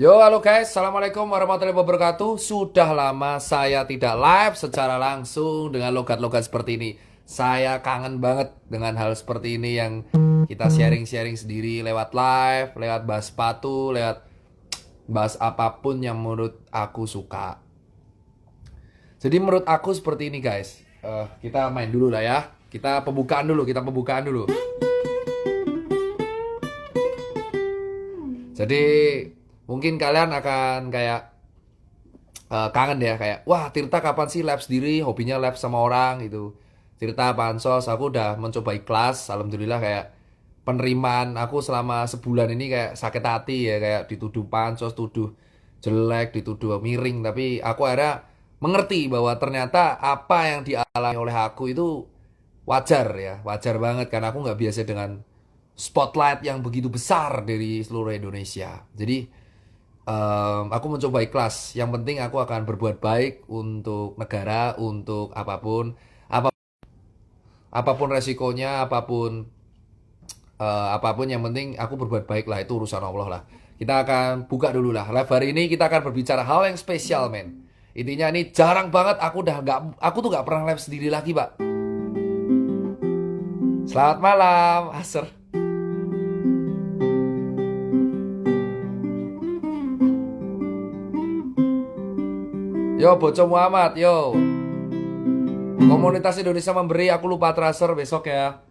Yo, halo guys, assalamualaikum warahmatullahi wabarakatuh. Sudah lama saya tidak live secara langsung dengan logat-logat seperti ini. Saya kangen banget dengan hal seperti ini yang kita sharing-sharing sendiri lewat live, lewat bahas sepatu, lewat bahas apapun yang menurut aku suka. Jadi menurut aku seperti ini guys. Kita main dulu lah ya. Kita pembukaan dulu. Jadi mungkin kalian akan kayak kangen ya kayak wah Tirta kapan sih lab sendiri hobinya lab sama orang gitu. Tirta pansos aku udah mencoba ikhlas alhamdulillah kayak penerimaan aku selama sebulan ini kayak sakit hati ya kayak dituduh pansos tuduh jelek dituduh miring tapi aku akhirnya mengerti bahwa ternyata apa yang dialami oleh aku itu wajar ya wajar banget karena aku nggak biasa dengan spotlight yang begitu besar dari seluruh Indonesia jadi aku mencoba ikhlas. Yang penting aku akan berbuat baik untuk negara, untuk apapun, apapun resikonya, apapun yang penting aku berbuat baik lah itu urusan Allah lah. Kita akan buka dulu lah. Live hari ini kita akan berbicara hal yang spesial, men. Intinya ini jarang banget aku tuh nggak pernah live sendiri lagi, Pak. Selamat malam, Aser. Yo, Bocah Muhammad, yo. Komunitas Indonesia memberi, aku lupa transfer besok ya.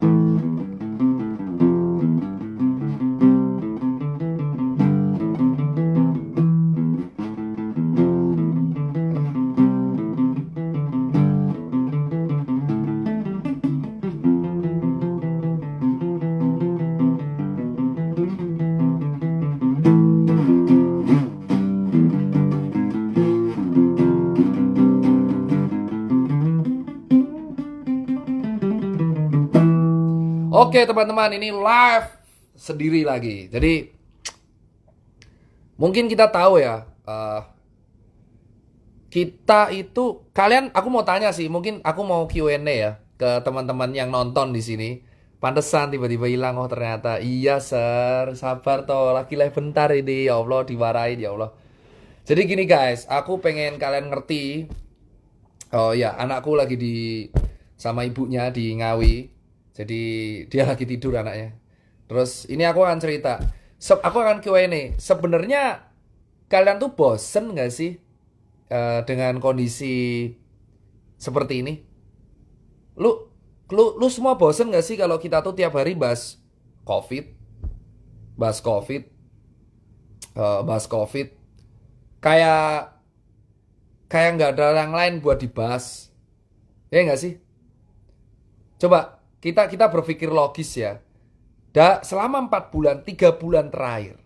Oke teman-teman, ini live sendiri lagi. Jadi mungkin kita tahu ya, kita itu kalian, aku mau tanya sih, mungkin aku mau Q&A ya ke teman-teman yang nonton di sini. Pantesan tiba-tiba hilang, oh ternyata iya sir, sabar toh, lagi live bentar ini, ya Allah diwarain ya Allah. Jadi gini guys, aku pengen kalian ngerti. Oh ya, anakku lagi sama ibunya di Ngawi. Jadi dia lagi tidur anaknya. Terus ini aku akan cerita. Aku akan Q&A. Sebenarnya kalian tuh bosen nggak sih dengan kondisi seperti ini? Lu lu semua bosen nggak sih kalau kita tuh tiap hari COVID, bahas COVID, bahas COVID, kayak kayak nggak ada yang lain buat dibahas, ya nggak sih? Coba kita berpikir logis ya. Selama 4 bulan, 3 bulan terakhir,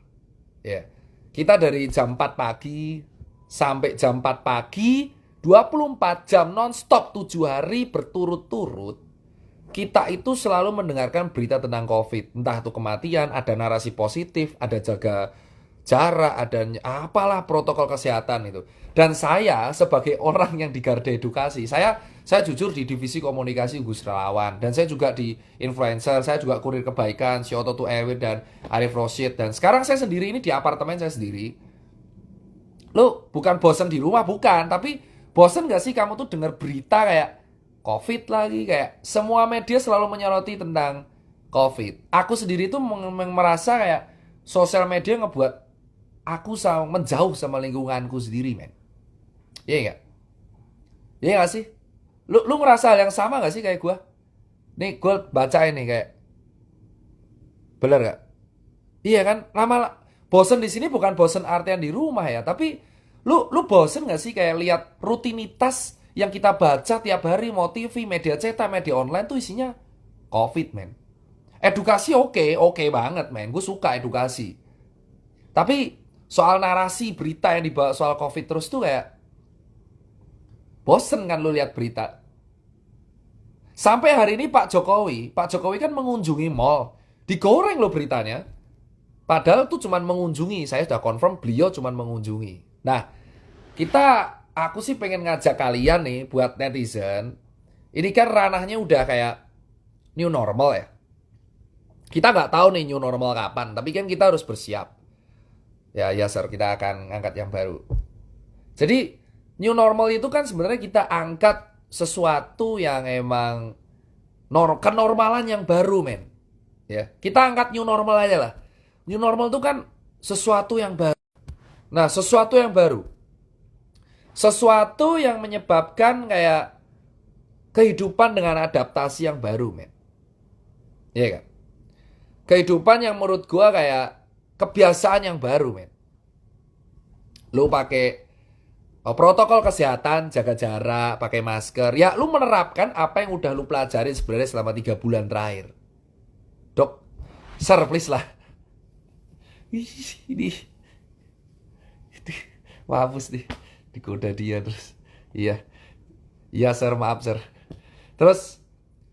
ya kita dari jam 4 pagi sampai jam 4 pagi, 24 jam nonstop 7 hari berturut-turut, kita itu selalu mendengarkan berita tentang COVID. Entah itu kematian, ada narasi positif, ada jaga jarak, ada apalah protokol kesehatan itu. Dan saya sebagai orang yang di garda edukasi, saya jujur di divisi komunikasi Gus Relawan dan saya juga di influencer, saya juga kurir kebaikan, Syoto Tu Ewe dan Arif Rosyid dan sekarang saya sendiri ini di apartemen saya sendiri. Lo bukan bosen di rumah bukan, tapi bosen gak sih kamu tuh dengar berita kayak COVID lagi kayak semua media selalu menyoroti tentang COVID. Aku sendiri tuh merasa kayak sosial media ngebuat aku menjauh sama lingkunganku sendiri, men. Iya nggak? Iya nggak sih? Lu ngerasa hal yang sama nggak sih kayak gue? Nih gue baca ini kayak bener nggak? Iya kan? Lama bosen di sini bukan bosen artian di rumah ya, tapi lu bosen nggak sih kayak lihat rutinitas yang kita baca tiap hari mau TV, media cetak, media online tuh isinya COVID, men. Edukasi oke banget, men. Gue suka edukasi. Tapi soal narasi berita yang dibawa soal COVID terus tuh kayak bosen kan lu lihat berita. Sampai hari ini Pak Jokowi kan mengunjungi mall. Digoreng lo beritanya. Padahal tuh cuman mengunjungi. Saya sudah confirm beliau cuman mengunjungi. Nah, aku sih pengen ngajak kalian nih buat netizen. Ini kan ranahnya udah kayak new normal ya. Kita nggak tahu nih new normal kapan, tapi kan kita harus bersiap. Ya, ya sir, kita akan angkat yang baru. Jadi, new normal itu kan sebenarnya kita angkat sesuatu yang emang kenormalan yang baru, men. Ya, kita angkat new normal aja lah. New normal itu kan sesuatu yang baru. Nah, sesuatu yang baru. Sesuatu yang menyebabkan kayak kehidupan dengan adaptasi yang baru, men. Iya kan? Kehidupan yang menurut gua kayak kebiasaan yang baru, men. Lu pakai protokol kesehatan, jaga jarak, pakai masker. Ya, lu menerapkan apa yang udah lu pelajarin sebenarnya selama 3 bulan terakhir. Dok, sir, please lah. Ini mampus nih, digoda dia terus. Iya, iya sir, maaf sir. Terus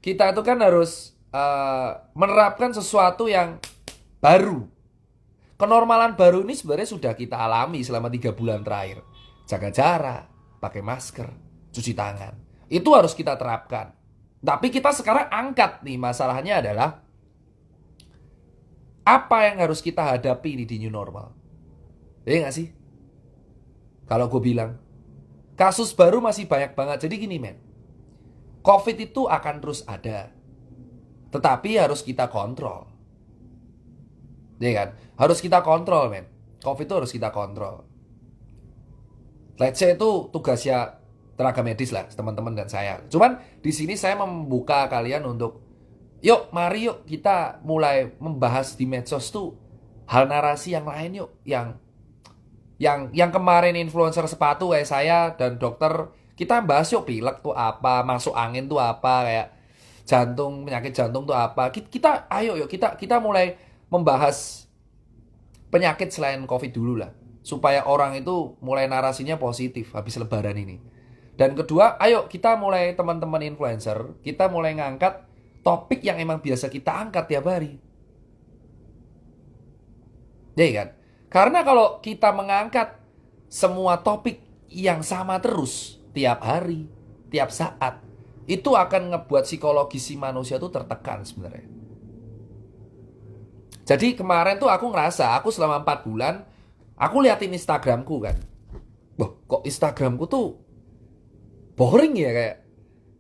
kita itu kan harus menerapkan sesuatu yang baru. Kenormalan baru ini sebenarnya sudah kita alami selama 3 bulan terakhir. Jaga jarak, pakai masker, cuci tangan. Itu harus kita terapkan. Tapi kita sekarang angkat nih, masalahnya adalah apa yang harus kita hadapi ini di new normal. Iya gak sih? Kalau gue bilang, kasus baru masih banyak banget. Jadi gini men, COVID itu akan terus ada. Tetapi harus kita kontrol. Iya kan? Harus kita kontrol men. COVID itu harus kita kontrol. Let's say itu tugasnya tenaga medis lah, teman-teman dan saya. Cuman di sini saya membuka kalian untuk yuk, mari yuk kita mulai membahas di medsos tuh hal narasi yang lain yuk, yang kemarin influencer sepatu kayak saya dan dokter kita bahas yuk, pilek tuh apa, masuk angin tuh apa, kayak jantung, penyakit jantung tuh apa. Kita ayo yuk kita mulai membahas penyakit selain COVID dulu lah, supaya orang itu mulai narasinya positif habis lebaran ini. Dan kedua, ayo kita mulai teman-teman influencer, kita mulai ngangkat topik yang emang biasa kita angkat tiap hari. Ya kan? Karena kalau kita mengangkat semua topik yang sama terus tiap hari, tiap saat, itu akan ngebuat psikologi si manusia tuh tertekan sebenarnya. Jadi kemarin tuh aku ngerasa, aku selama 4 bulan, aku liatin Instagramku kan. Wah, kok Instagramku tuh boring ya kayak.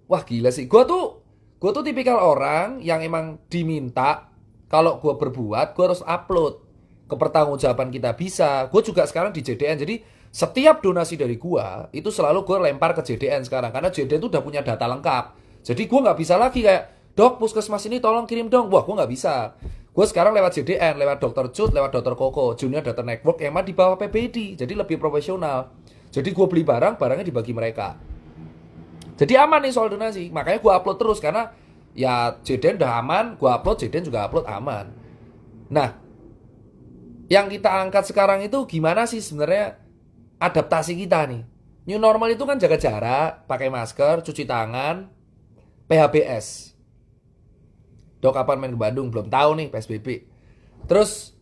Wah gila sih, gue tuh tipikal orang yang emang diminta kalau gue berbuat, gue harus upload ke pertanggungjawaban kita bisa. Gue juga sekarang di JDN, jadi setiap donasi dari gue itu selalu gue lempar ke JDN sekarang, karena JDN tuh udah punya data lengkap. Jadi gue nggak bisa lagi kayak, dok puskesmas ini tolong kirim dong. Wah gue nggak bisa. Gue sekarang lewat JDN, lewat Dr. Cut, lewat Dr. Koko, Junior Data Network yang mah di bawah PBD, jadi lebih profesional. Jadi gue beli barangnya dibagi mereka. Jadi aman nih soal donasi, makanya gue upload terus karena ya JDN udah aman, gue upload, JDN juga upload aman. Nah, yang kita angkat sekarang itu gimana sih sebenarnya adaptasi kita nih. New normal itu kan jaga jarak, pakai masker, cuci tangan, PHBS. Dok kapan main ke Bandung? Belum tahu nih PSBB. Terus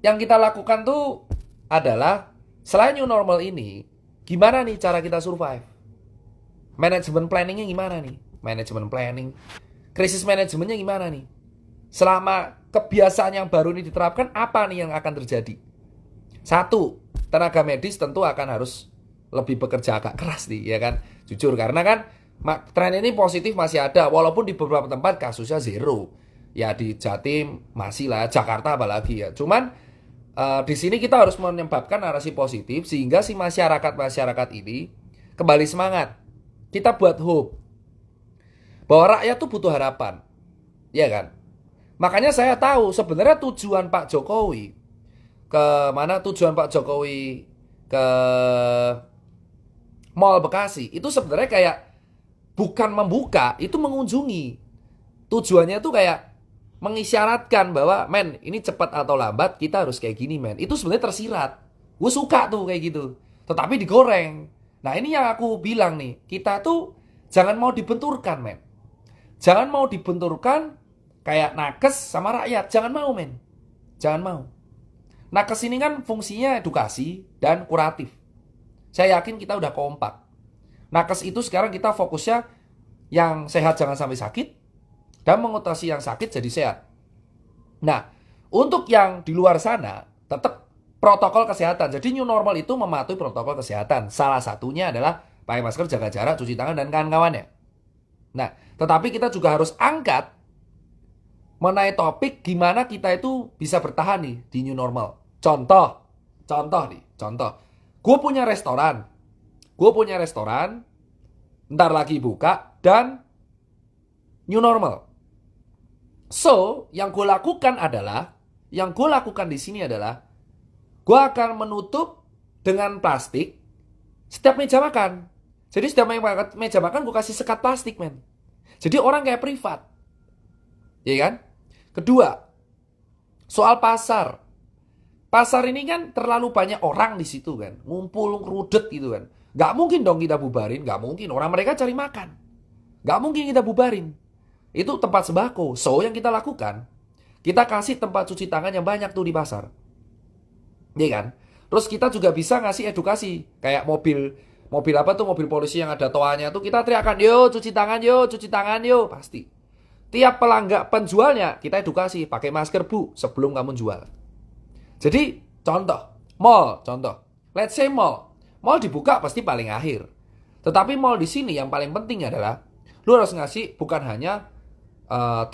yang kita lakukan tuh adalah selain new normal ini, gimana nih cara kita survive? Manajemen planningnya gimana nih? Manajemen planning, krisis manajemennya gimana nih? Selama kebiasaan yang baru ini diterapkan, apa nih yang akan terjadi? Satu, tenaga medis tentu akan harus lebih bekerja agak keras nih, ya kan? Jujur, karena kan tren ini positif masih ada, walaupun di beberapa tempat kasusnya zero. Ya di Jatim masih lah, Jakarta apalagi ya. Cuman di sini kita harus menyebabkan narasi positif sehingga si masyarakat ini kembali semangat. Kita buat hope bahwa rakyat tuh butuh harapan, ya kan? Makanya saya tahu sebenarnya tujuan Pak Jokowi ke Mall Bekasi itu sebenarnya kayak bukan membuka, itu mengunjungi. Tujuannya tuh kayak mengisyaratkan bahwa men ini cepat atau lambat kita harus kayak gini men. Itu sebenarnya tersirat. Gue suka tuh kayak gitu. Tetapi digoreng. Nah ini yang aku bilang nih, kita tuh jangan mau dibenturkan men. Jangan mau dibenturkan kayak nakes sama rakyat. Jangan mau men. Jangan mau. Nakes ini kan fungsinya edukasi dan kuratif. Saya yakin kita udah kompak. Nakes itu sekarang kita fokusnya yang sehat jangan sampai sakit, dan mengotasi yang sakit jadi sehat. Nah, untuk yang di luar sana, tetap protokol kesehatan. Jadi new normal itu mematuhi protokol kesehatan. Salah satunya adalah pakai masker, jaga jarak, cuci tangan, dan kawan-kawannya. Nah, tetapi kita juga harus angkat mengenai topik gimana kita itu bisa bertahan nih di new normal. Contoh nih, contoh. Gue punya restoran, ntar lagi buka, dan new normal. So, yang gue lakukan di sini adalah, gue akan menutup dengan plastik setiap meja makan. Jadi setiap meja makan gue kasih sekat plastik, men. Jadi orang kayak privat. Iya kan? Kedua, soal pasar. Pasar ini kan terlalu banyak orang di situ kan. Ngumpul, ngerudet gitu kan. Gak mungkin dong kita bubarin. Gak mungkin. Orang mereka cari makan. Gak mungkin kita bubarin. Itu tempat sembako. So, yang kita lakukan, kita kasih tempat cuci tangan yang banyak tuh di pasar. Iya kan? Terus kita juga bisa ngasih edukasi. Kayak mobil apa tuh, mobil polisi yang ada toanya tuh, kita teriakan, yo cuci tangan yo, pasti. Tiap penjualnya kita edukasi, pakai masker bu sebelum kamu jual. Jadi contoh. Let's say mall dibuka pasti paling akhir. Tetapi mall di sini yang paling penting adalah lu harus ngasih bukan hanya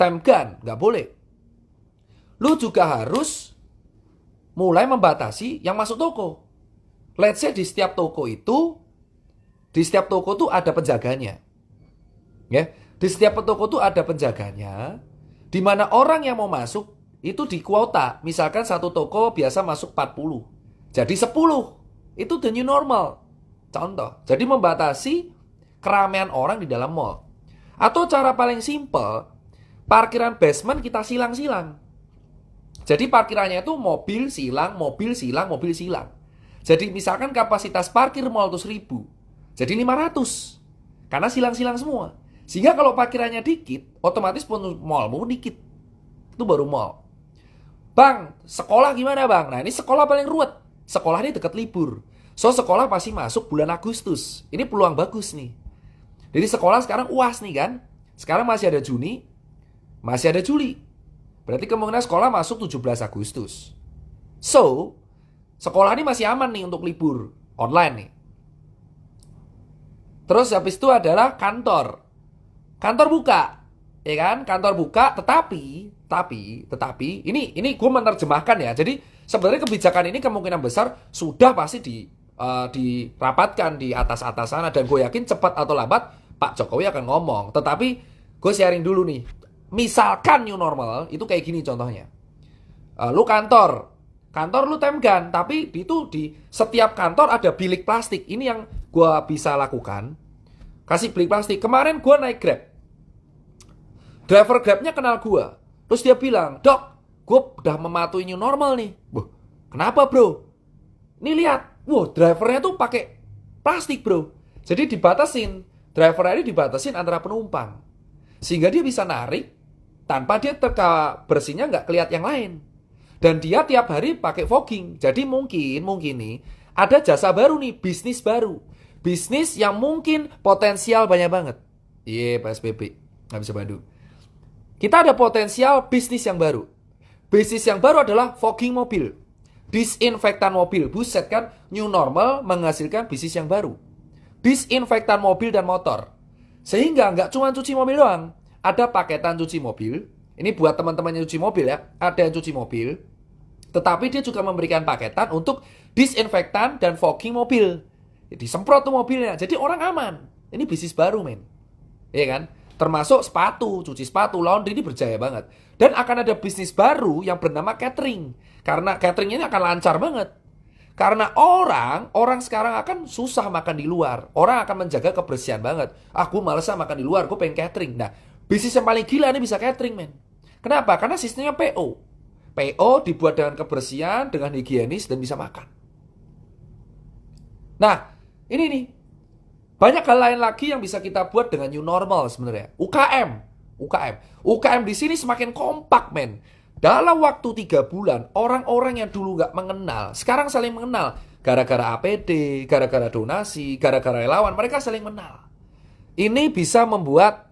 time gun, nggak boleh. Lu juga harus mulai membatasi yang masuk toko. Let's say di setiap toko tuh ada penjaganya. Ya, di setiap toko tuh ada penjaganya, di mana orang yang mau masuk itu di kuota. Misalkan satu toko biasa masuk 40. Jadi 10. Itu the new normal. Contoh. Jadi membatasi keramaian orang di dalam mall. Atau cara paling simple, parkiran basement kita silang-silang. Jadi parkirannya itu mobil silang. Jadi misalkan kapasitas parkir mall itu 1000. Jadi 500. Karena silang-silang semua. Sehingga kalau parkirannya dikit, otomatis mallmu dikit. Itu baru mall. Bang, sekolah gimana bang? Nah ini sekolah paling ruwet. Sekolah ini dekat libur. So sekolah pasti masuk bulan Agustus. Ini peluang bagus nih. Jadi sekolah sekarang UAS nih kan. Sekarang masih ada Juni, masih ada Juli. Berarti kemungkinan sekolah masuk 17 Agustus. So, sekolah ini masih aman nih untuk libur online nih. Terus habis itu adalah kantor. Kantor buka. Ya kan? Kantor buka, tetapi ini gue menerjemahkan ya. Jadi sebenarnya kebijakan ini kemungkinan besar sudah pasti dirapatkan di atas sana, dan gue yakin cepat atau lambat Pak Jokowi akan ngomong. Tetapi gue sharing dulu nih. Misalkan new normal itu kayak gini contohnya. Lu kantor lu time gun, tapi itu di setiap kantor ada bilik plastik. Ini yang gue bisa lakukan. Kasih bilik plastik. Kemarin gue naik Grab. Driver Grabnya kenal gue. Terus dia bilang, "Dok, gue udah mematuhi new normal nih." Wah, kenapa bro? Ini lihat, wah drivernya tuh pakai plastik bro. Jadi drivernya ini dibatasin antara penumpang. Sehingga dia bisa narik tanpa dia bersihnya nggak kelihatan yang lain. Dan dia tiap hari pakai fogging. Jadi mungkin nih ada jasa baru nih, bisnis baru. Bisnis yang mungkin potensial banyak banget. Iya, PSBB. Nggak bisa Bandung. Kita ada potensial bisnis yang baru. Bisnis yang baru adalah fogging mobil. Disinfektan mobil. Buset kan, new normal menghasilkan bisnis yang baru. Disinfektan mobil dan motor. Sehingga nggak cuma cuci mobil doang. Ada paketan cuci mobil. Ini buat teman-teman yang cuci mobil ya. Ada yang cuci mobil. Tetapi dia juga memberikan paketan untuk disinfektan dan fogging mobil. Disemprot tuh mobilnya. Jadi orang aman. Ini bisnis baru men. Iya kan? Termasuk sepatu, cuci sepatu, laundry ini berjaya banget. Dan akan ada bisnis baru yang bernama catering. Karena catering ini akan lancar banget. Karena orang sekarang akan susah makan di luar. Orang akan menjaga kebersihan banget. Aku males makan di luar, gue pengen catering. Nah, bisnis yang paling gila ini bisa catering, men. Kenapa? Karena sistemnya PO. PO dibuat dengan kebersihan, dengan higienis, dan bisa makan. Nah, ini nih. Banyak hal lain lagi yang bisa kita buat dengan new normal sebenarnya. UKM di sini semakin kompak, men. Dalam waktu 3 bulan, orang-orang yang dulu gak mengenal, sekarang saling mengenal. Gara-gara APD, gara-gara donasi, gara-gara relawan, mereka saling mengenal. Ini bisa membuat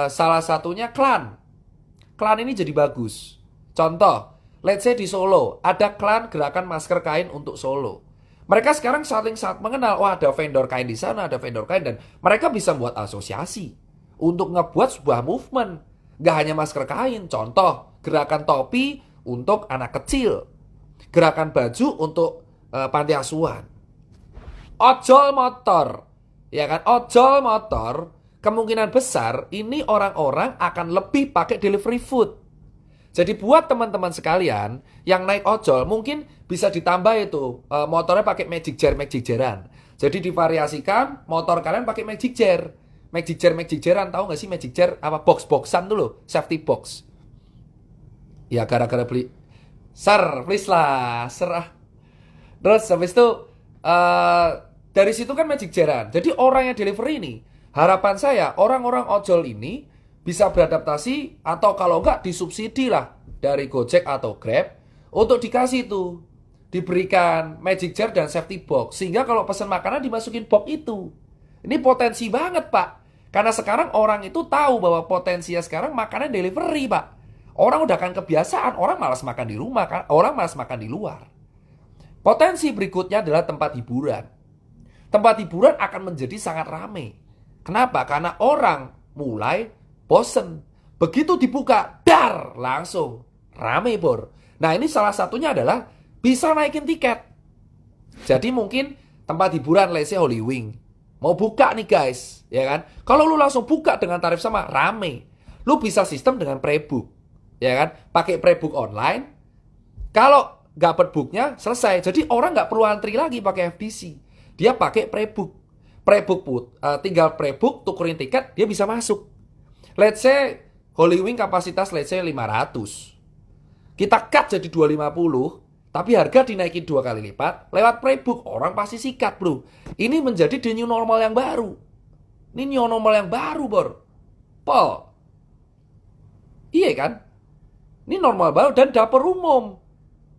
salah satunya klan. Klan ini jadi bagus. Contoh, Let's say di Solo, ada klan gerakan masker kain untuk Solo. Mereka sekarang saling saat mengenal, oh ada vendor kain di sana, ada vendor kain, dan mereka bisa buat asosiasi untuk ngebuat sebuah movement. Gak hanya masker kain, contoh gerakan topi untuk anak kecil, gerakan baju untuk panti asuhan. Ojol motor, ya kan? Ojol motor, kemungkinan besar ini orang-orang akan lebih pakai delivery food. Jadi buat teman-teman sekalian yang naik ojol mungkin bisa ditambah itu motornya pakai magic jar-an. Jadi divariasikan motor kalian pakai magic jar. Magic jar-an, tahu nggak sih magic jar apa box-boxan tuh loh, safety box. Ya gara-gara beli Sir, please lah, Sir ah. Terus habis itu dari situ kan magic jaran. Jadi orang yang delivery ini, harapan saya orang-orang ojol ini bisa beradaptasi atau kalau enggak disubsidi lah dari Gojek atau Grab untuk dikasih tuh, diberikan magic jar dan safety box sehingga kalau pesan makanan dimasukin box itu. Ini potensi banget Pak, karena sekarang orang itu tahu bahwa potensinya sekarang makanan delivery Pak. Orang udah kan kebiasaan, orang malas makan di rumah kan, orang malas makan di luar. Potensi berikutnya adalah tempat hiburan. Tempat hiburan akan menjadi sangat ramai. Kenapa? Karena orang mulai bosen. Begitu dibuka, dar, langsung rame bor. Nah ini salah satunya adalah bisa naikin tiket. Jadi mungkin tempat hiburan, let's say Holy Wing, mau buka nih guys, ya kan? Kalau lu langsung buka dengan tarif sama, rame. Lu bisa sistem dengan pre-book, ya kan? Pakai pre-book online. Kalau nggak booknya selesai. Jadi orang nggak perlu antri lagi pakai FDC. Dia pakai pre-book. Tinggal pre-book, tukerin tiket, dia bisa masuk. Let's say Holy Wing kapasitas let's say 500. Kita cut jadi 250, tapi harga dinaikin 2 kali lipat. Lewat pre-book, orang pasti sikat bro. Ini menjadi the new normal yang baru. Ini new normal yang baru bor. Paul. Iya kan? Ini normal baru dan dapur umum.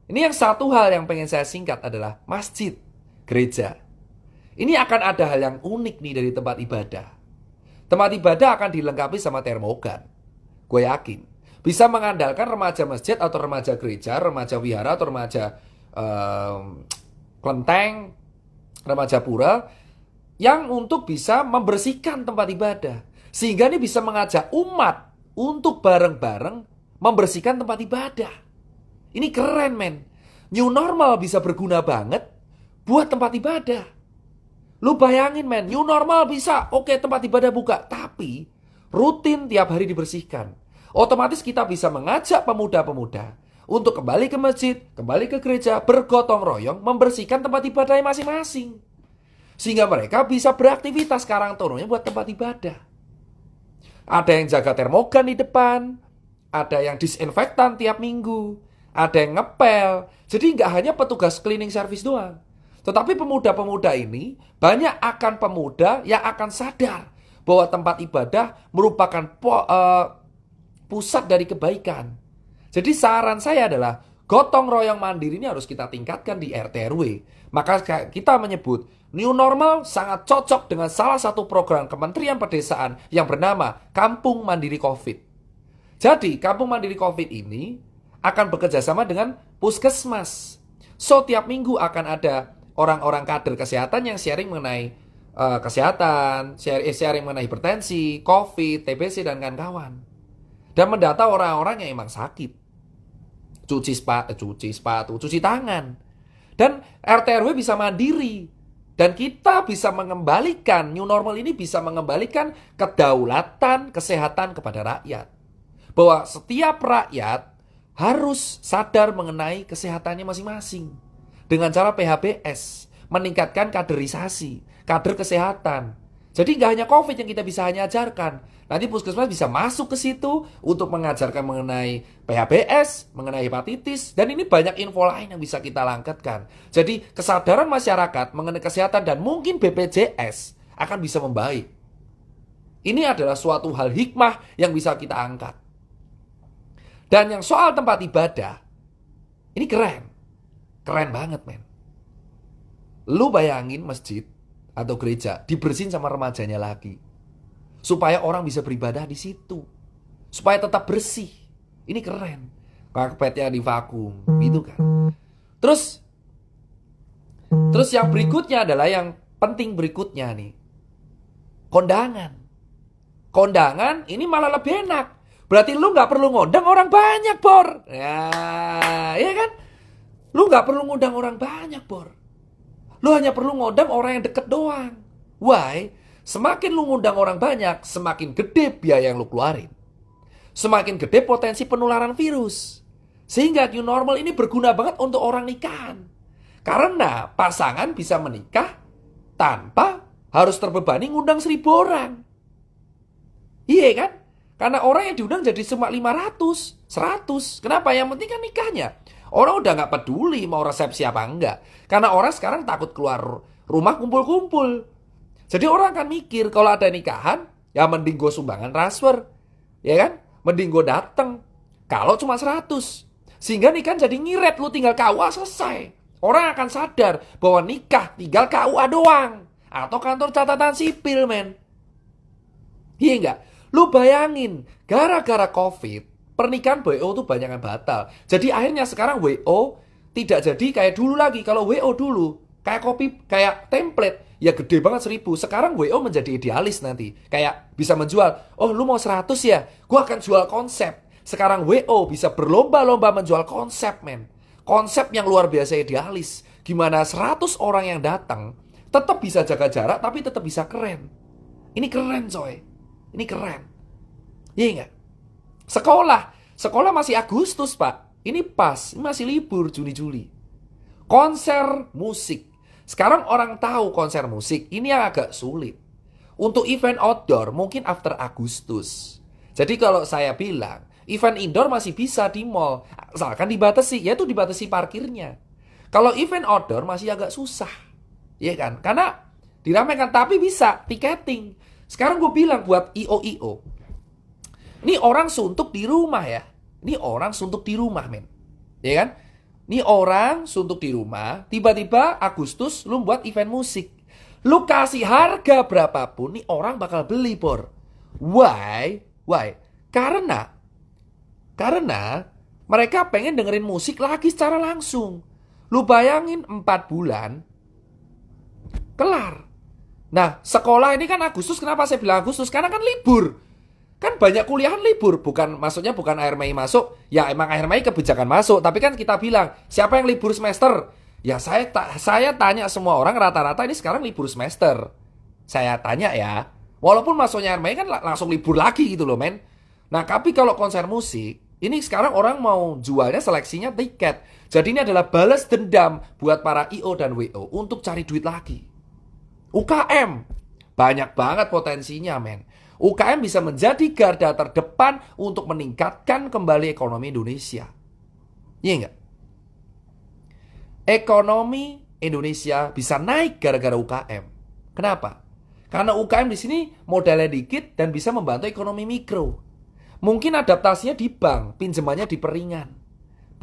Ini yang satu hal yang pengen saya singkat adalah masjid, gereja. Ini akan ada hal yang unik nih dari tempat ibadah. Tempat ibadah akan dilengkapi sama termogan. Gue yakin. Bisa mengandalkan remaja masjid atau remaja gereja, remaja wihara atau remaja kelenteng, remaja pura, yang untuk bisa membersihkan tempat ibadah. Sehingga ini bisa mengajak umat untuk bareng-bareng membersihkan tempat ibadah. Ini keren men. New normal bisa berguna banget buat tempat ibadah. Lu bayangin men, new normal bisa, oke tempat ibadah buka, tapi rutin tiap hari dibersihkan. Otomatis kita bisa mengajak pemuda-pemuda untuk kembali ke masjid, kembali ke gereja, bergotong royong, membersihkan tempat ibadahnya masing-masing. Sehingga mereka bisa beraktivitas karang taruna buat tempat ibadah. Ada yang jaga termogan di depan, ada yang disinfektan tiap minggu, ada yang ngepel. Jadi nggak hanya petugas cleaning service doang. Tetapi pemuda-pemuda ini, banyak akan pemuda yang akan sadar bahwa tempat ibadah merupakan pusat dari kebaikan. Jadi saran saya adalah gotong royong mandiri ini harus kita tingkatkan di RT RW. Maka kita menyebut new normal sangat cocok dengan salah satu program Kementerian Pedesaan yang bernama Kampung Mandiri COVID. Jadi Kampung Mandiri COVID ini akan bekerja sama dengan puskesmas. So tiap minggu akan ada orang-orang kader kesehatan yang sharing mengenai kesehatan, sharing mengenai hipertensi, COVID, TBC, dan kawan-kawan. Dan mendata orang-orang yang emang sakit. Cuci sepatu, cuci tangan. Dan RT RW bisa mandiri. Dan kita bisa mengembalikan, new normal ini bisa mengembalikan kedaulatan kesehatan kepada rakyat. Bahwa setiap rakyat harus sadar mengenai kesehatannya masing-masing. Dengan cara PHBS, meningkatkan kaderisasi, kader kesehatan. Jadi nggak hanya COVID yang kita bisa hanya ajarkan. Nanti puskesmas bisa masuk ke situ untuk mengajarkan mengenai PHBS, mengenai hepatitis, dan ini banyak info lain yang bisa kita langkatkan. Jadi kesadaran masyarakat mengenai kesehatan dan mungkin BPJS akan bisa membaik. Ini adalah suatu hal hikmah yang bisa kita angkat. Dan yang soal tempat ibadah, ini keren. Keren banget men. Lu bayangin masjid atau gereja dibersihin sama remajanya lagi. Supaya orang bisa beribadah di situ. Supaya tetap bersih. Ini keren. Karpetnya di vakum, gitu kan. Terus yang berikutnya adalah yang penting berikutnya nih. Kondangan. Kondangan ini malah lebih enak. Berarti lu nggak perlu ngundang orang banyak, Bor. Ya, iya kan? Lu nggak perlu ngundang orang banyak, Bor. Lu hanya perlu ngundang orang yang deket doang. Why? Semakin lu ngundang orang banyak, semakin gede biaya yang lu keluarin. Semakin gede potensi penularan virus. Sehingga new normal ini berguna banget untuk orang nikahan. Karena pasangan bisa menikah tanpa harus terbebani ngundang 1.000 orang. Iya kan? Karena orang yang diundang jadi cuma 500, 100. Kenapa? Yang penting kan nikahnya. Orang udah gak peduli mau resepsi apa enggak. Karena orang sekarang takut keluar rumah kumpul-kumpul. Jadi orang akan mikir kalau ada nikahan, ya mending gue sumbangan transfer. Ya kan? Mending gue dateng. Kalau cuma 100. Sehingga nikahan jadi ngiret, lu tinggal KUA selesai. Orang akan sadar bahwa nikah tinggal KUA doang. Atau kantor catatan sipil, men. Iya enggak? Lu bayangin, gara-gara COVID, pernikahan WO tuh banyak yang batal. Jadi akhirnya sekarang WO tidak jadi kayak dulu lagi. Kalau WO dulu, kayak kopi, kayak template, ya gede banget 1.000. Sekarang WO menjadi idealis nanti. Kayak bisa menjual, oh lu mau 100 ya? Gua akan jual konsep. Sekarang WO bisa berlomba-lomba menjual konsep, men. Konsep yang luar biasa idealis. Gimana 100 orang yang datang, tetap bisa jaga jarak, tapi tetap bisa keren. Ini keren, coy. Ini keren. Iya enggak? Sekolah masih Agustus, Pak. Ini pas, ini masih libur Juni-Juli. Konser musik. Sekarang orang tahu konser musik, ini yang agak sulit. Untuk event outdoor mungkin after Agustus. Jadi kalau saya bilang, event indoor masih bisa di mall, asalkan dibatasi, yaitu dibatasi parkirnya. Kalau event outdoor masih agak susah. Iya kan? Karena diramaikan, tapi bisa tiketing. Sekarang gue bilang buat IO. Ini orang suntuk di rumah ya. Ini orang suntuk di rumah, men. Ya kan? Ini orang suntuk di rumah, tiba-tiba Agustus lu buat event musik. Lu kasih harga berapapun, nih orang bakal beli, Bor. Why? Karena mereka pengen dengerin musik lagi secara langsung. Lu bayangin 4 bulan, kelar. Nah, sekolah ini kan Agustus, kenapa saya bilang Agustus? Karena kan libur. Kan banyak kuliahan libur, maksudnya bukan akhir Mei masuk. Ya emang akhir Mei kebijakan masuk, tapi kan kita bilang, siapa yang libur semester? Ya saya tanya semua orang rata-rata ini sekarang libur semester. Saya tanya ya. Walaupun masuknya akhir Mei kan langsung libur lagi gitu loh, men. Nah, tapi kalau konser musik, ini sekarang orang mau jualnya seleksinya tiket. Jadi ini adalah balas dendam buat para IO dan WO untuk cari duit lagi. UKM, banyak banget potensinya, men. UKM bisa menjadi garda terdepan untuk meningkatkan kembali ekonomi Indonesia. Iya enggak? Ekonomi Indonesia bisa naik gara-gara UKM. Kenapa? Karena UKM di sini modalnya dikit dan bisa membantu ekonomi mikro. Mungkin adaptasinya di bank, pinjamannya diperingan.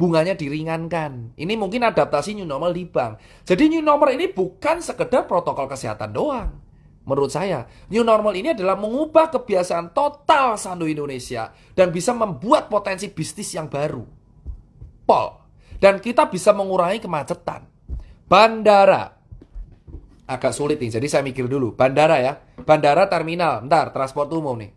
Bunganya diringankan. Ini mungkin adaptasi new normal di bank. Jadi new normal ini bukan sekedar protokol kesehatan doang. Menurut saya, new normal ini adalah mengubah kebiasaan total sandu Indonesia dan bisa membuat potensi bisnis yang baru. Pol. Dan kita bisa mengurangi kemacetan. Bandara. Agak sulit nih, jadi saya mikir dulu. Bandara ya. Bandara, terminal. Ntar, transport umum nih.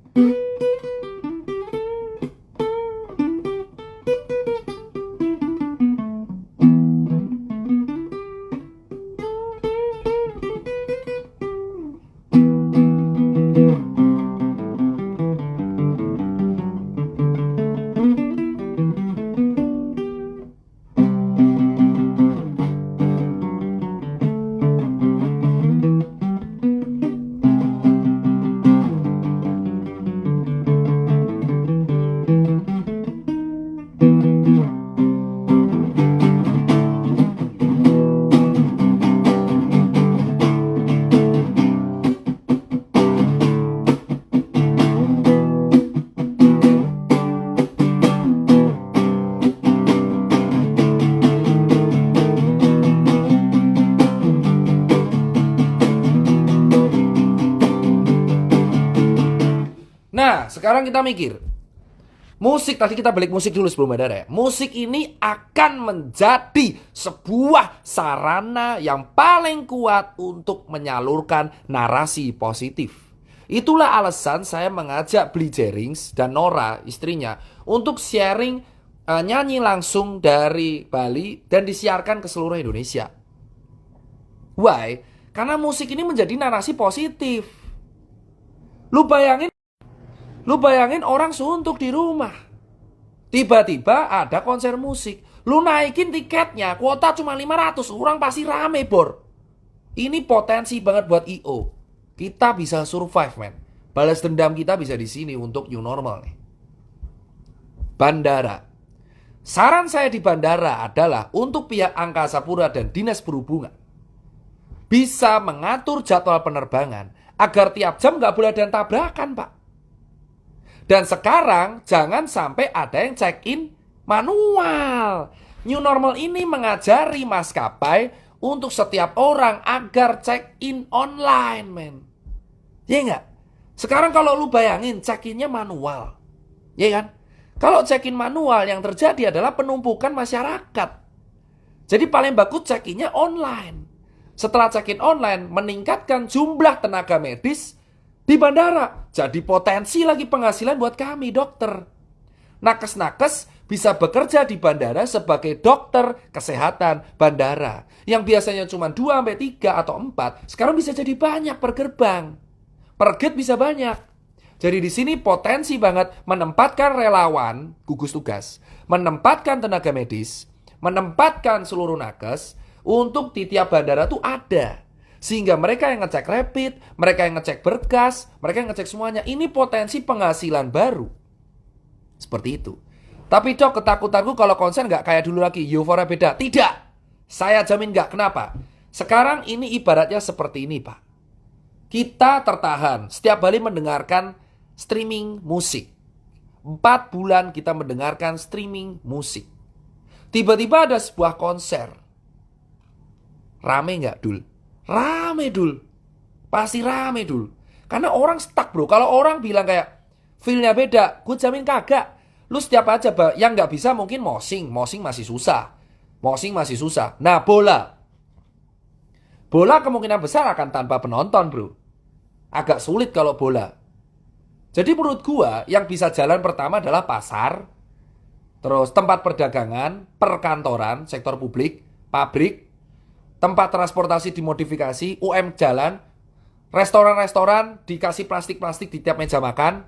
Nah, sekarang kita mikir. Musik, tadi kita balik musik dulu sebelum bandara ya. Musik ini akan menjadi sebuah sarana yang paling kuat untuk menyalurkan narasi positif. Itulah alasan saya mengajak Bli Jerings dan Nora, istrinya, untuk sharing nyanyi langsung dari Bali dan disiarkan ke seluruh Indonesia. Why? Karena musik ini menjadi narasi positif. Lu bayangin orang suntuk di rumah. Tiba-tiba ada konser musik. Lu naikin tiketnya, kuota cuma 500, orang pasti rame, Bor. Ini potensi banget buat IO. Kita bisa survive, man. Balas dendam kita bisa di sini untuk new normal nih. Bandara. Saran saya di bandara adalah untuk pihak Angkasa Pura dan Dinas Perhubungan bisa mengatur jadwal penerbangan agar tiap jam nggak boleh ada yang tabrakan, Pak. Dan sekarang jangan sampai ada yang check-in manual. New normal ini mengajari maskapai untuk setiap orang agar check-in online, men. Iya nggak? Sekarang kalau lu bayangin check-innya manual, ya kan? Kalau check-in manual yang terjadi adalah penumpukan masyarakat. Jadi paling bagus check-innya online. Setelah check-in online, meningkatkan jumlah tenaga medis di bandara. Jadi potensi lagi penghasilan buat kami, dokter. Nakes-nakes bisa bekerja di bandara sebagai dokter kesehatan bandara. Yang biasanya cuma 2-3 atau 4, sekarang bisa jadi banyak per gerbang. Per gate bisa banyak. Jadi di sini potensi banget menempatkan relawan, gugus tugas, menempatkan tenaga medis, menempatkan seluruh nakes, untuk di tiap bandara tuh ada. Sehingga mereka yang ngecek rapid, mereka yang ngecek berkas, mereka yang ngecek semuanya. Ini potensi penghasilan baru. Seperti itu. Tapi dok, ketakutanku kalau konser nggak kayak dulu lagi. Euforia beda. Tidak. Saya jamin nggak. Kenapa? Sekarang ini ibaratnya seperti ini, Pak. Kita tertahan setiap kali mendengarkan streaming musik. 4 bulan kita mendengarkan streaming musik. Tiba-tiba ada sebuah konser. Rame nggak, Dul? Rame, Dul. Pasti rame, Dul. Karena orang stuck, bro. Kalau orang bilang kayak feel-nya beda, gue jamin kagak. Lu setiap aja, yang nggak bisa mungkin mosing. Mosing masih susah. Nah, bola kemungkinan besar akan tanpa penonton, bro. Agak sulit kalau bola. Jadi menurut gua yang bisa jalan pertama adalah pasar, terus tempat perdagangan, perkantoran, sektor publik, pabrik, tempat transportasi dimodifikasi, UM jalan, restoran-restoran dikasih plastik-plastik di tiap meja makan,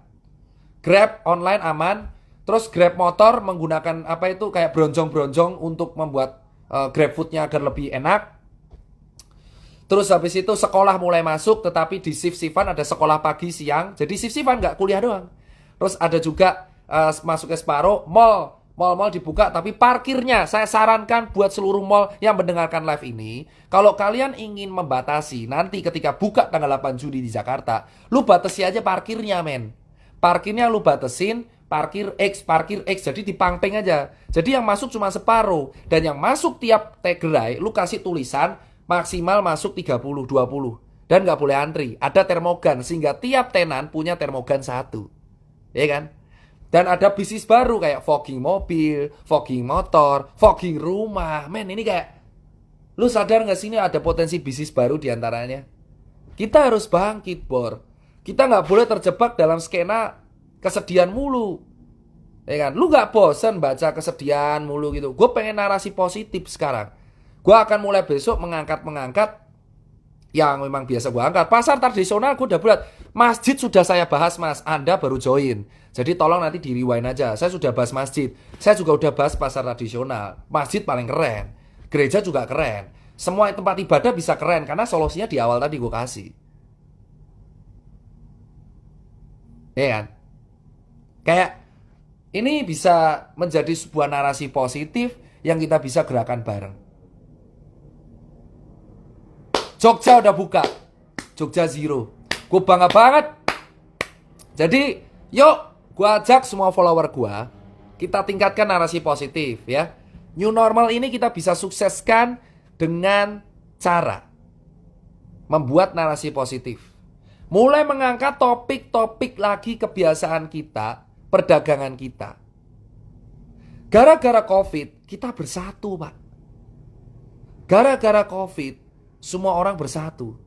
Grab online aman, terus Grab motor menggunakan apa itu kayak bronjong-bronjong untuk membuat Grab foodnya agar lebih enak. Terus habis itu sekolah mulai masuk, tetapi di shift-shiftan ada sekolah pagi siang, jadi shift-shiftan nggak kuliah doang. Terus ada juga masuk ke separuh, mall dibuka, tapi parkirnya saya sarankan buat seluruh mall yang mendengarkan live ini, kalau kalian ingin membatasi nanti ketika buka tanggal 8 Juni di Jakarta, lu batasi aja parkirnya, men. Parkirnya lu batasin, parkir X, jadi dipangpeng aja. Jadi yang masuk cuma separuh, dan yang masuk tiap gerai, lu kasih tulisan maksimal masuk 30, 20. Dan nggak boleh antri, ada termogan, sehingga tiap tenan punya termogan 1. Ya kan? Dan ada bisnis baru kayak fogging mobil, fogging motor, fogging rumah. Men, ini kayak, lu sadar gak sih ini ada potensi bisnis baru diantaranya? Kita harus bangkit, Bor. Kita gak boleh terjebak dalam skena kesedihan mulu. Ya kan? Lu gak bosen baca kesedihan mulu gitu. Gue pengen narasi positif sekarang. Gue akan mulai besok mengangkat yang memang biasa gue angkat. Pasar tradisional gue udah buat. Masjid sudah saya bahas, Mas. Anda baru join. Jadi tolong nanti di rewind aja. Saya sudah bahas masjid. Saya juga udah bahas pasar tradisional. Masjid paling keren. Gereja juga keren. Semua tempat ibadah bisa keren. Karena solusinya di awal tadi gue kasih. Ya kan? Kayak ini bisa menjadi sebuah narasi positif yang kita bisa gerakan bareng. Jogja udah buka. Jogja Zero. Gue bangga banget. Jadi, yuk, gue ajak semua follower gue. Kita tingkatkan narasi positif ya. New normal ini kita bisa sukseskan dengan cara membuat narasi positif. Mulai mengangkat topik-topik lagi kebiasaan kita, perdagangan kita. Gara-gara COVID, kita bersatu, Pak. Gara-gara COVID, semua orang bersatu.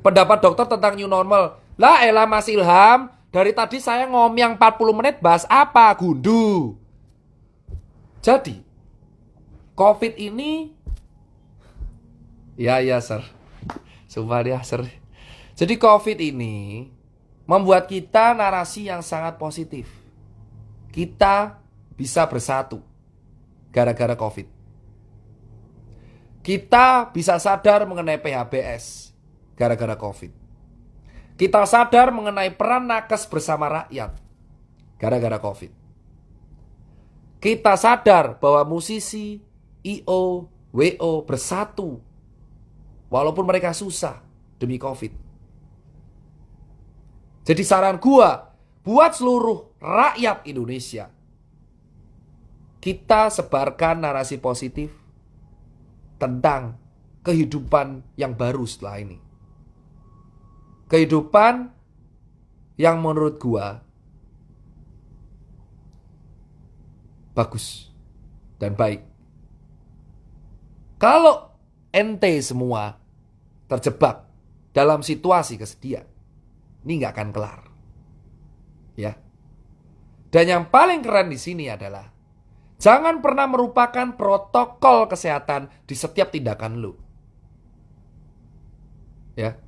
Pendapat dokter tentang new normal. Lah elah Mas Ilham, dari tadi saya ngomong 40 menit bahas apa? Gundu. Jadi, COVID ini... Ya, sir. Sumpah dia, sir. Jadi COVID ini membuat kita narasi yang sangat positif. Kita bisa bersatu gara-gara COVID. Kita bisa sadar mengenai PHBS gara-gara COVID. Kita sadar mengenai peran nakes bersama rakyat gara-gara COVID. Kita sadar bahwa musisi, IO, WO bersatu walaupun mereka susah demi COVID. Jadi saran gua buat seluruh rakyat Indonesia, kita sebarkan narasi positif tentang kehidupan yang baru setelah ini. Kehidupan yang menurut gua bagus dan baik. Kalau ente semua terjebak dalam situasi kesedihan, ini nggak akan kelar. Ya. Dan yang paling keren di sini adalah jangan pernah merupakan protokol kesehatan di setiap tindakan lu. Ya.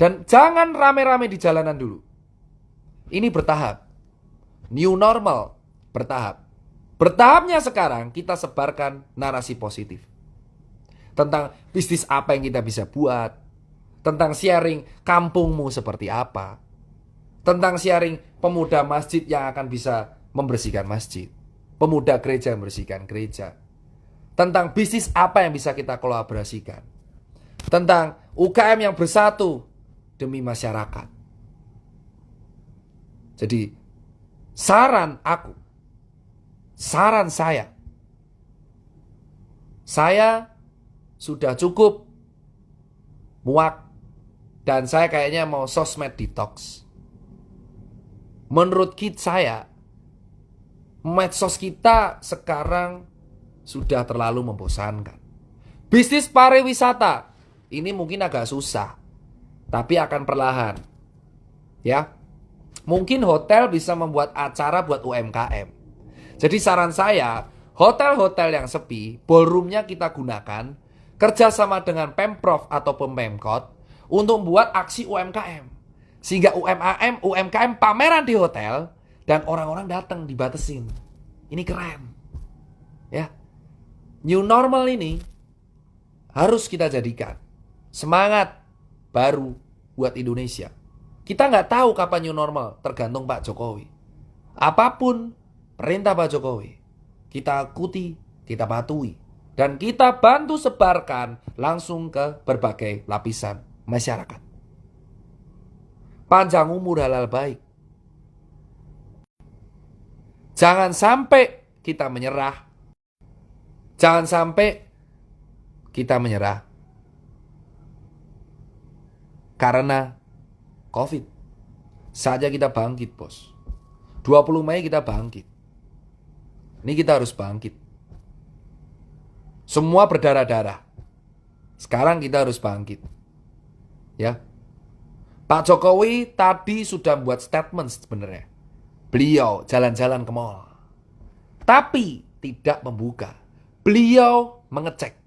Dan jangan rame-rame di jalanan dulu. Ini bertahap. New normal bertahap. Bertahapnya sekarang kita sebarkan narasi positif. Tentang bisnis apa yang kita bisa buat. Tentang sharing kampungmu seperti apa. Tentang sharing pemuda masjid yang akan bisa membersihkan masjid. Pemuda gereja yang membersihkan gereja. Tentang bisnis apa yang bisa kita kolaborasikan. Tentang UKM yang bersatu demi masyarakat. Jadi saran aku, saran saya sudah cukup muak dan saya kayaknya mau sosmed detox. Menurut saya, medsos kita sekarang sudah terlalu membosankan. Bisnis pariwisata ini mungkin agak susah, tapi akan perlahan. Ya. Mungkin hotel bisa membuat acara buat UMKM. Jadi saran saya, hotel-hotel yang sepi, ballroomnya kita gunakan kerjasama dengan Pemprov atau Pemkot untuk membuat aksi UMKM. Sehingga UMKM pameran di hotel dan orang-orang datang dibatesin. Ini keren. Ya. New normal ini harus kita jadikan semangat baru buat Indonesia. Kita nggak tahu kapan new normal, tergantung Pak Jokowi. Apapun perintah Pak Jokowi, kita ikuti, kita patuhi. Dan kita bantu sebarkan langsung ke berbagai lapisan masyarakat. Panjang umur halal baik. Jangan sampai kita menyerah. Jangan sampai kita menyerah karena COVID. Saja kita bangkit, bos. 20 Mei kita bangkit. Ini kita harus bangkit. Semua berdarah-darah. Sekarang kita harus bangkit. Ya. Pak Jokowi tadi sudah buat statement sebenarnya. Beliau jalan-jalan ke mall. Tapi tidak membuka. Beliau mengecek.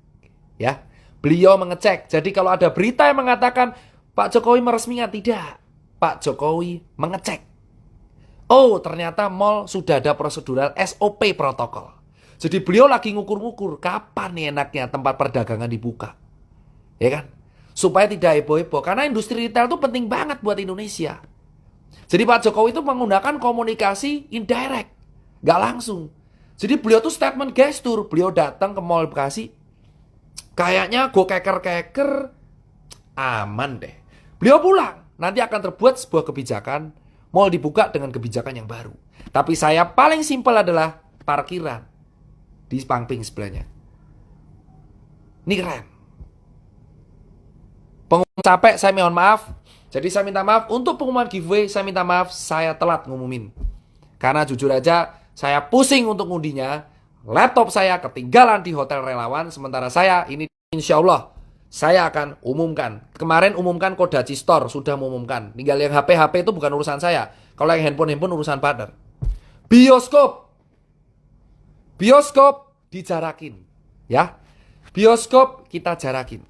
Ya. Beliau mengecek. Jadi kalau ada berita yang mengatakan Pak Jokowi meresmikan, tidak. Pak Jokowi mengecek. Oh, ternyata mall sudah ada prosedural SOP protokol. Jadi beliau lagi ngukur-ngukur kapan nih enaknya tempat perdagangan dibuka. Ya kan? Supaya tidak heboh-heboh. Karena industri retail itu penting banget buat Indonesia. Jadi Pak Jokowi itu menggunakan komunikasi indirect. Gak langsung. Jadi beliau tuh statement gestur. Beliau datang ke mall Bekasi. Kayaknya gue keker-keker aman deh. Beliau pulang. Nanti akan terbuat sebuah kebijakan. Mall dibuka dengan kebijakan yang baru. Tapi saya paling simpel adalah parkiran di Pangping sebelahnya. Ini keren. Pengumuman capek, saya mohon maaf. Jadi saya minta maaf. Untuk pengumuman giveaway, saya minta maaf. Saya telat ngumumin. Karena jujur aja, saya pusing untuk ngundinya. Laptop saya ketinggalan di hotel relawan, sementara saya ini insya Allah saya akan umumkan. Kemarin umumkan Kodachi Store, sudah mengumumkan. Tinggal yang HP-HP itu bukan urusan saya. Kalau yang handphone-handphone urusan partner. Bioskop dijarakin. Ya, bioskop kita jarakin.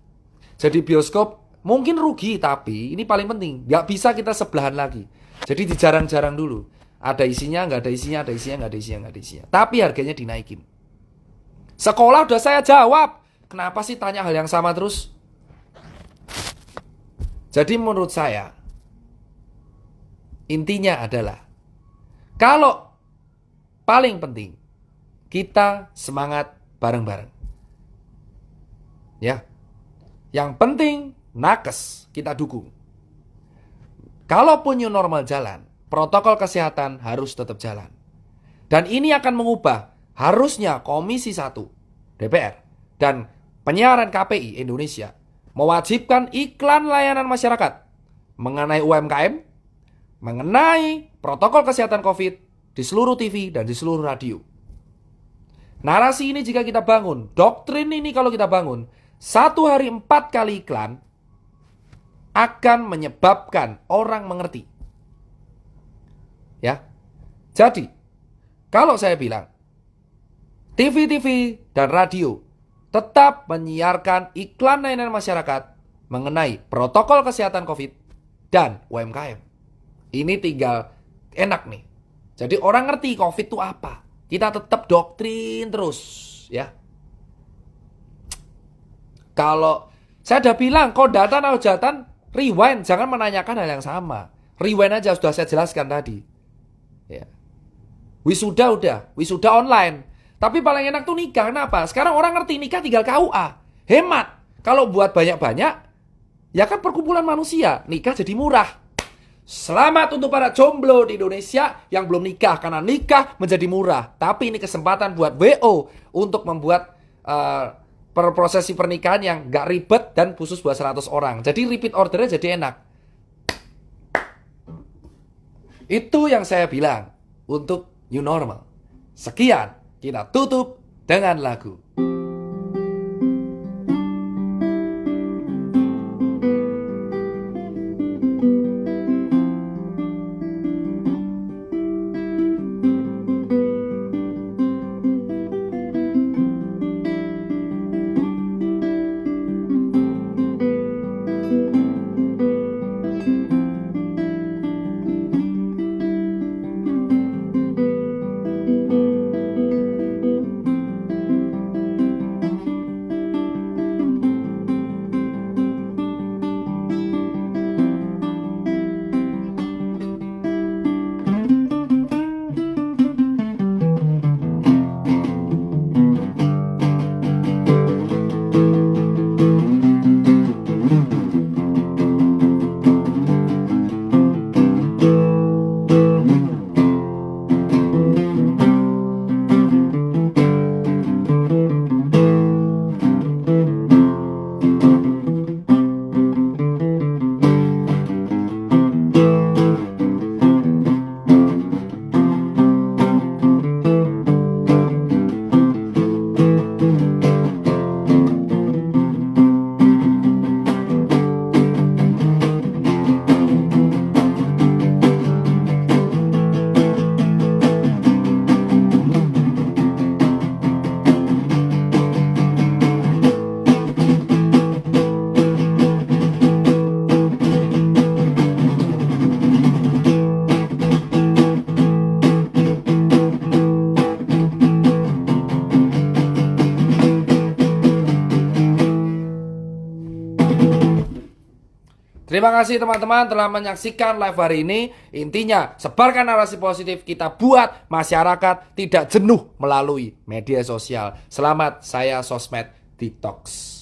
Jadi bioskop mungkin rugi, tapi ini paling penting. Nggak bisa kita sebelahan lagi. Jadi dijarang-jarang dulu. Ada isinya, nggak ada isinya, ada isinya, nggak ada isinya, nggak ada isinya. Tapi harganya dinaikin. Sekolah udah saya jawab. Kenapa sih tanya hal yang sama terus? Jadi menurut saya, intinya adalah, kalau paling penting, kita semangat bareng-bareng. Ya. Yang penting, nakes kita dukung. Kalaupun new normal jalan, protokol kesehatan harus tetap jalan. Dan ini akan mengubah harusnya Komisi 1 DPR dan penyiaran KPI Indonesia mewajibkan iklan layanan masyarakat mengenai UMKM, mengenai protokol kesehatan COVID di seluruh TV dan di seluruh radio. Narasi ini jika kita bangun, doktrin ini kalau kita bangun, 1 hari 4 kali iklan akan menyebabkan orang mengerti. Ya. Jadi, kalau saya bilang TV dan radio tetap menyiarkan iklan layanan masyarakat mengenai protokol kesehatan COVID dan UMKM. Ini tinggal enak nih. Jadi orang ngerti COVID itu apa. Kita tetap doktrin terus, ya. Kalau saya udah bilang kodatan atau hujatan, rewind, jangan menanyakan hal yang sama. Rewind aja, sudah saya jelaskan tadi. Ya. Wisuda online. Tapi paling enak tuh nikah. Kenapa? Sekarang orang ngerti nikah tinggal KUA. Hemat. Kalau buat banyak-banyak, ya kan perkumpulan manusia. Nikah jadi murah. Selamat untuk para jomblo di Indonesia yang belum nikah. Karena nikah menjadi murah. Tapi ini kesempatan buat WO untuk membuat prosesi pernikahan yang gak ribet dan khusus buat 100 orang. Jadi repeat ordernya jadi enak. Itu yang saya bilang untuk new normal. Sekian, kita tutup dengan lagu. Terima kasih teman-teman telah menyaksikan live hari ini. Intinya, sebarkan narasi positif, kita buat masyarakat tidak jenuh melalui media sosial. Selamat, saya Sosmed Detox.